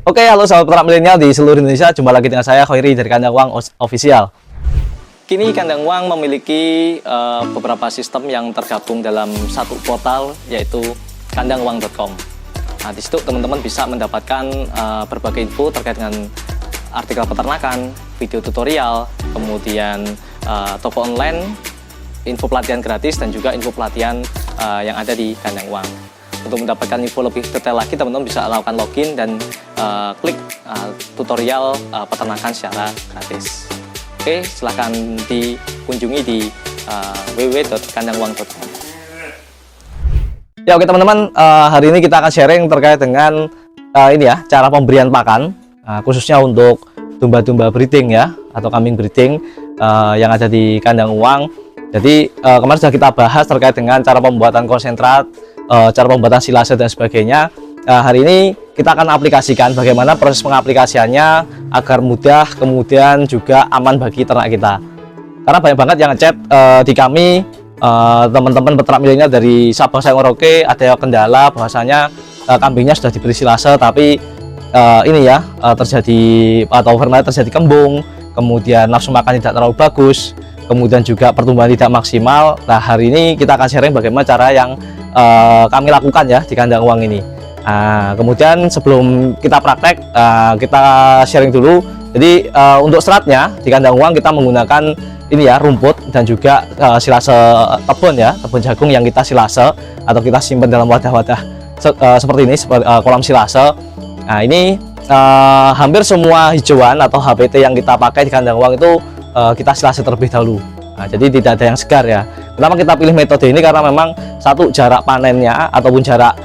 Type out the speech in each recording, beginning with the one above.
Oke, halo sahabat peternak milenial di seluruh Indonesia. Jumpa lagi dengan saya Khoiri dari Kandang Uang Official. Kini Kandang Uang memiliki beberapa sistem yang tergabung dalam satu portal, yaitu kandanguang.com. Nah, di situ teman-teman bisa mendapatkan berbagai info terkait dengan artikel peternakan, video tutorial, kemudian toko online, info pelatihan gratis, dan juga info pelatihan yang ada di Kandang Uang. Untuk mendapatkan info lebih detail lagi, teman-teman bisa lakukan login dan klik tutorial peternakan secara gratis. Oke, silahkan dikunjungi di www.kandanguang.com. Ya, oke teman-teman, hari ini kita akan sharing terkait dengan ini ya, cara pemberian pakan, khususnya untuk domba-domba breeding ya, atau kambing breeding yang ada di Kandang Uang. Jadi kemarin sudah kita bahas terkait dengan cara pembuatan konsentrat, cara pembuatan silase dan sebagainya. Hari ini kita akan aplikasikan bagaimana proses pengaplikasiannya agar mudah, kemudian juga aman bagi ternak kita. Karena banyak banget yang ngechat di kami, teman-teman peternak milenial dari Sabang sampai Merauke, ada yang kendala bahwasanya kambingnya sudah diberi silase tapi ini ya terjadi atau terjadi kembung, kemudian nafsu makan tidak terlalu bagus, kemudian juga pertumbuhan tidak maksimal. Nah, hari ini kita akan sharing bagaimana cara yang kami lakukan ya di Kandang Uang ini. Kemudian sebelum kita praktek, kita sharing dulu. Jadi untuk seratnya di Kandang Uang kita menggunakan ini ya, rumput dan juga silase tebon ya, tebon jagung yang kita silase atau kita simpan dalam wadah-wadah seperti ini, seperti kolam silase. Nah, ini hampir semua hijauan atau HPT yang kita pakai di Kandang Uang itu kita silase terlebih dahulu. Nah, jadi tidak ada yang segar ya. Kenapa kita pilih metode ini? Karena memang satu, jarak panennya ataupun jarak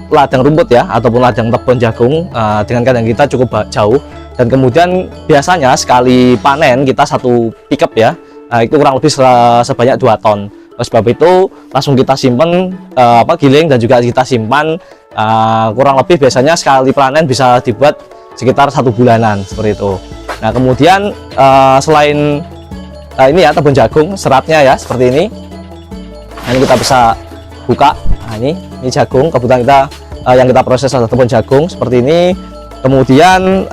ladang rumput ya, ataupun ladang tebon jagung dengan kandang kita cukup jauh, dan kemudian biasanya sekali panen kita satu pickup ya, itu kurang lebih sebanyak 2 ton. Oleh sebab itu langsung kita simpan giling dan juga kita simpan, kurang lebih biasanya sekali panen bisa dibuat sekitar 1 bulanan seperti itu. Nah, kemudian selain ini ya, tebon jagung, seratnya ya seperti ini. Nah, ini kita bisa buka. Nah, ini jagung, kebetulan kita yang kita proses adalah tebon jagung seperti ini. Kemudian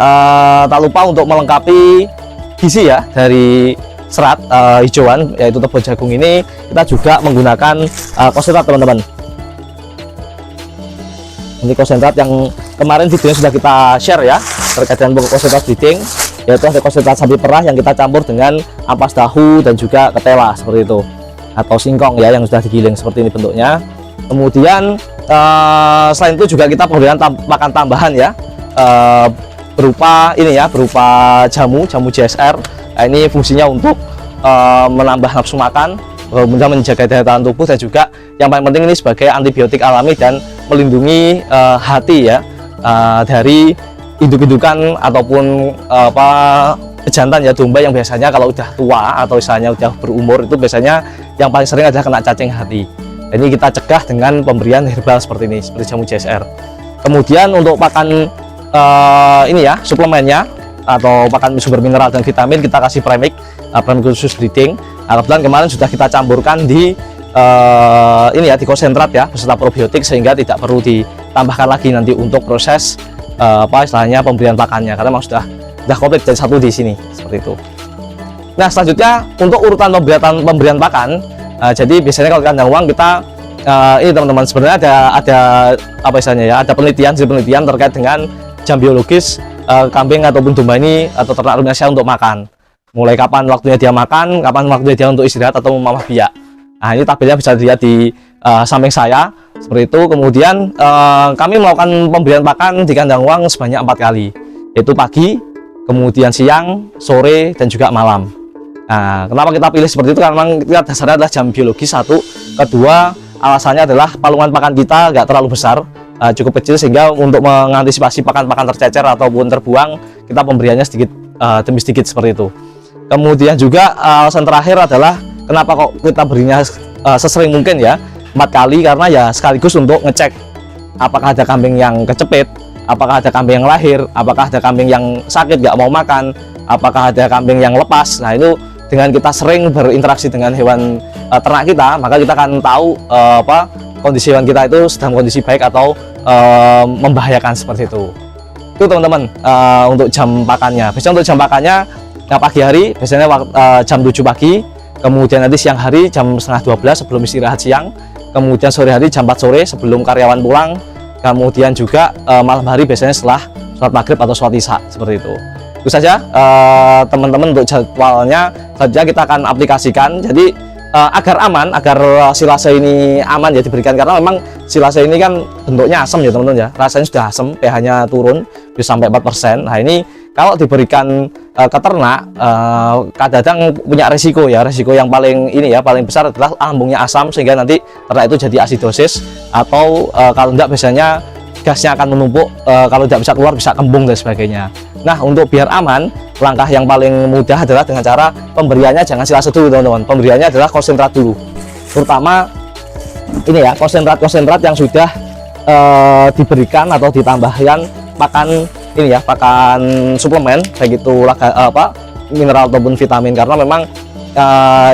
tak lupa untuk melengkapi gizi ya dari serat hijauan, yaitu tebon jagung ini kita juga menggunakan konsentrat teman-teman. Ini konsentrat yang kemarin videonya sudah kita share ya, terkait dengan konsentrat breeding, yaitu ada konsentrat sapi perah yang kita campur dengan ampas tahu dan juga ketela seperti itu, atau singkong ya yang sudah digiling seperti ini bentuknya. Kemudian selain itu juga kita memberikan makan tambahan ya, berupa ini ya, berupa jamu GSR. Nah, ini fungsinya untuk menambah nafsu makan, kemudian menjaga daya tahan tubuh, dan juga yang paling penting ini sebagai antibiotik alami dan melindungi hati ya dari induk-indukan ataupun pejantan ya, domba yang biasanya kalau udah tua atau misalnya udah berumur itu biasanya yang paling sering adalah kena cacing hati. Ini kita cegah dengan pemberian herbal seperti ini, seperti jamu CSR. Kemudian untuk pakan ini ya, suplemennya atau pakan sumber mineral dan vitamin, kita kasih premix khusus breeding. Nah, kebetulan kemarin sudah kita campurkan di ini ya, di konsentrat ya beserta probiotik, sehingga tidak perlu ditambahkan lagi nanti untuk proses istilahnya pemberian pakannya, karena memang sudah komplit jadi satu di sini seperti itu. Nah, selanjutnya untuk urutan pemberian pakan, jadi biasanya kalau Kandang Uang kita ini teman-teman, sebenarnya ada apa istilahnya ya, ada penelitian terkait dengan jam biologis kambing ataupun domba ini atau ternak ruminasi untuk makan. Mulai kapan waktunya dia makan, kapan waktunya dia untuk istirahat atau memamah biak. Nah, ini tabelnya bisa dilihat di samping saya seperti itu. Kemudian kami melakukan pemberian pakan di Kandang Uang sebanyak 4 kali, yaitu pagi, kemudian siang, sore, dan juga malam. Nah, kenapa kita pilih seperti itu? Karena memang kita dasarnya adalah jam biologis satu. Kedua, alasannya adalah palungan pakan kita nggak terlalu besar, cukup kecil, sehingga untuk mengantisipasi pakan-pakan tercecer ataupun terbuang, kita pemberiannya sedikit demi sedikit seperti itu. Kemudian juga alasan terakhir adalah kenapa kok kita berinya sesering mungkin ya, 4 kali, karena ya sekaligus untuk ngecek apakah ada kambing yang kecepit, apakah ada kambing yang lahir, apakah ada kambing yang sakit nggak mau makan, apakah ada kambing yang lepas. Nah, itu dengan kita sering berinteraksi dengan hewan ternak kita, maka kita akan tahu kondisi hewan kita itu sedang kondisi baik atau membahayakan seperti itu. Itu teman-teman untuk jam pakannya. Biasanya untuk jam pakannya pagi hari biasanya jam 7 pagi, kemudian nanti siang hari jam setengah 12 sebelum istirahat siang, kemudian sore hari jam 4 sore sebelum karyawan pulang, kemudian juga malam hari biasanya setelah sholat maghrib atau sholat isya, seperti itu. Itu saja teman-teman untuk jadwalnya. Selanjutnya kita akan aplikasikan. Jadi agar aman, agar silase ini aman ya diberikan, karena memang silase ini kan bentuknya asam ya teman-teman ya, rasanya sudah asam, pH-nya turun bisa sampai 4%. Nah ini kalau diberikan ke ternak kadang-kadang punya resiko ya, resiko yang paling ini ya, paling besar adalah lambungnya asam sehingga nanti ternak itu jadi asidosis, atau kalau enggak biasanya gasnya akan menumpuk, kalau tidak bisa keluar bisa kembung dan sebagainya. Nah untuk biar aman, langkah yang paling mudah adalah dengan cara pemberiannya jangan silase dulu teman-teman. Pemberiannya adalah konsentrat dulu, terutama ini ya, konsentrat yang sudah diberikan atau ditambahkan pakan ini ya, pakan suplemen, baik itu mineral ataupun vitamin, karena memang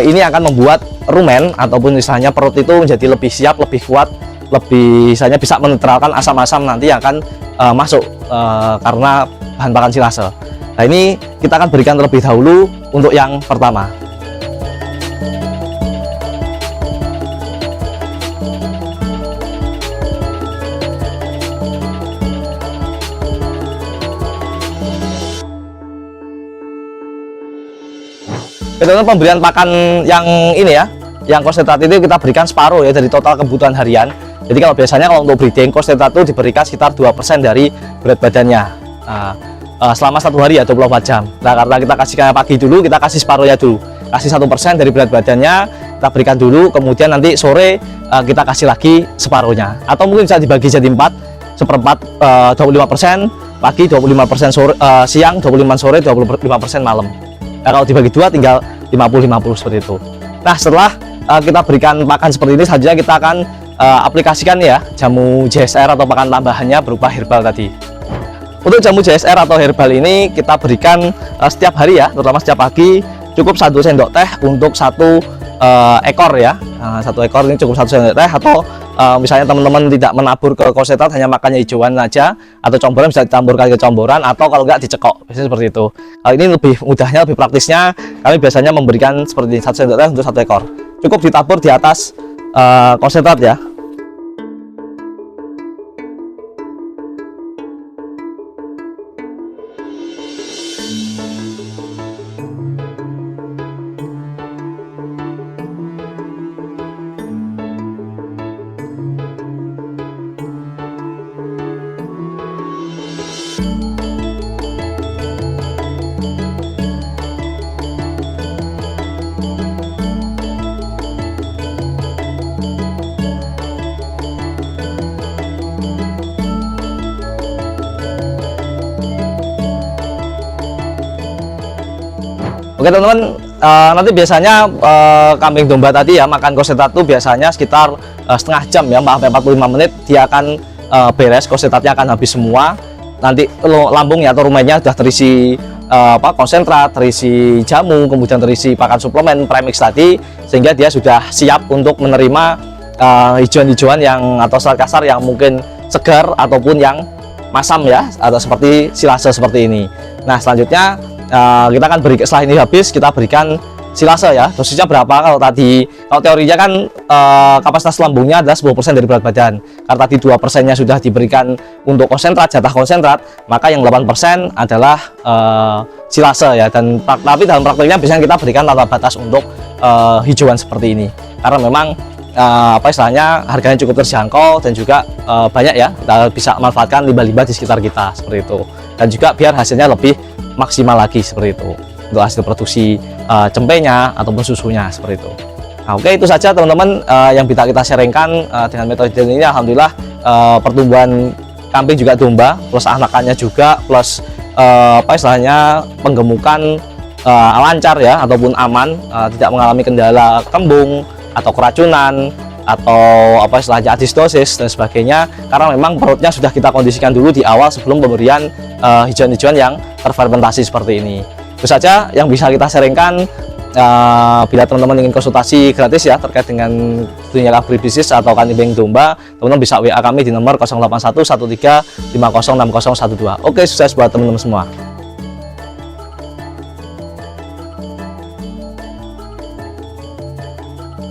ini akan membuat rumen ataupun misalnya perut itu menjadi lebih siap, lebih kuat, lebih misalnya bisa menetralkan asam-asam nanti yang akan masuk karena bahan pakan silase. Nah ini kita akan berikan terlebih dahulu untuk yang pertama. Kemudian pemberian pakan yang ini ya, yang konsentrat itu kita berikan separuh ya dari total kebutuhan harian. Jadi kalau biasanya kalau untuk breeding konsentrat itu diberikan sekitar 2% dari berat badannya selama 1 hari ya, 24 jam. Nah karena kita kasihkan pagi dulu, kita kasih separuhnya dulu, kasih 1% dari berat badannya kita berikan dulu, kemudian nanti sore kita kasih lagi separuhnya, atau mungkin bisa dibagi jadi 4, seperempat 25% pagi, 25% sore, siang, 25% sore, 25% malam. Nah, kalau dibagi 2 tinggal 50-50 seperti itu. Nah setelah kita berikan pakan seperti ini, selanjutnya kita akan aplikasikan ya jamu JSR atau pakan tambahannya berupa herbal tadi. Untuk jamu JSR atau herbal ini kita berikan setiap hari ya, terutama setiap pagi, cukup 1 sendok teh untuk 1 ekor ya. 1 ekor ini cukup 1 sendok teh, atau misalnya teman-teman tidak menabur ke konsentrat, hanya makannya hijauan aja atau comboran, bisa ditamburkan ke comboran, atau kalau enggak dicekok, biasanya seperti itu. Kalau ini lebih mudahnya, lebih praktisnya, kami biasanya memberikan seperti 1 sendok teh untuk 1 ekor, cukup ditabur di atas konsentrat ya. Oke teman-teman, nanti biasanya kambing domba tadi ya makan konsentrat itu biasanya sekitar setengah jam ya, sampai 45 menit dia akan beres, konsentratnya akan habis semua. Nanti lambungnya atau rumennya sudah terisi konsentrat, terisi jamu, kemudian terisi pakan suplemen premix tadi, sehingga dia sudah siap untuk menerima hijauan-hijauan yang atau serat kasar yang mungkin segar ataupun yang masam ya, atau seperti silase seperti ini. Nah selanjutnya kita akan beri, setelah ini habis kita berikan silase ya. Dosisnya berapa? Kalau teorinya kan kapasitas lambungnya adalah 10% dari berat badan. Karena tadi 2% nya sudah diberikan untuk konsentrat, jatah konsentrat, maka yang 8% adalah silase ya. Dan tapi dalam prakteknya biasanya kita berikan tanpa batas untuk hijauan seperti ini, karena memang istilahnya harganya cukup terjangkau, dan juga banyak ya, kita bisa manfaatkan limbah-limbah di sekitar kita seperti itu, dan juga biar hasilnya lebih maksimal lagi seperti itu untuk hasil produksi cempenya ataupun susunya seperti itu. Nah, oke, itu saja teman-teman yang bisa kita sharingkan dengan metode ini. Alhamdulillah pertumbuhan kambing juga domba plus anakannya juga plus istilahnya penggemukan lancar ya, ataupun aman, tidak mengalami kendala kembung atau keracunan atau istilahnya asistosis dan sebagainya, karena memang perutnya sudah kita kondisikan dulu di awal sebelum pemberian hijauan-hijauan yang terfermentasi seperti ini. Itu saja yang bisa kita sharingkan. bila teman-teman ingin konsultasi gratis ya terkait dengan dunia agribisnis atau kambing domba, teman-teman bisa WA kami di nomor 081135060012. Oke, sukses buat teman-teman semua.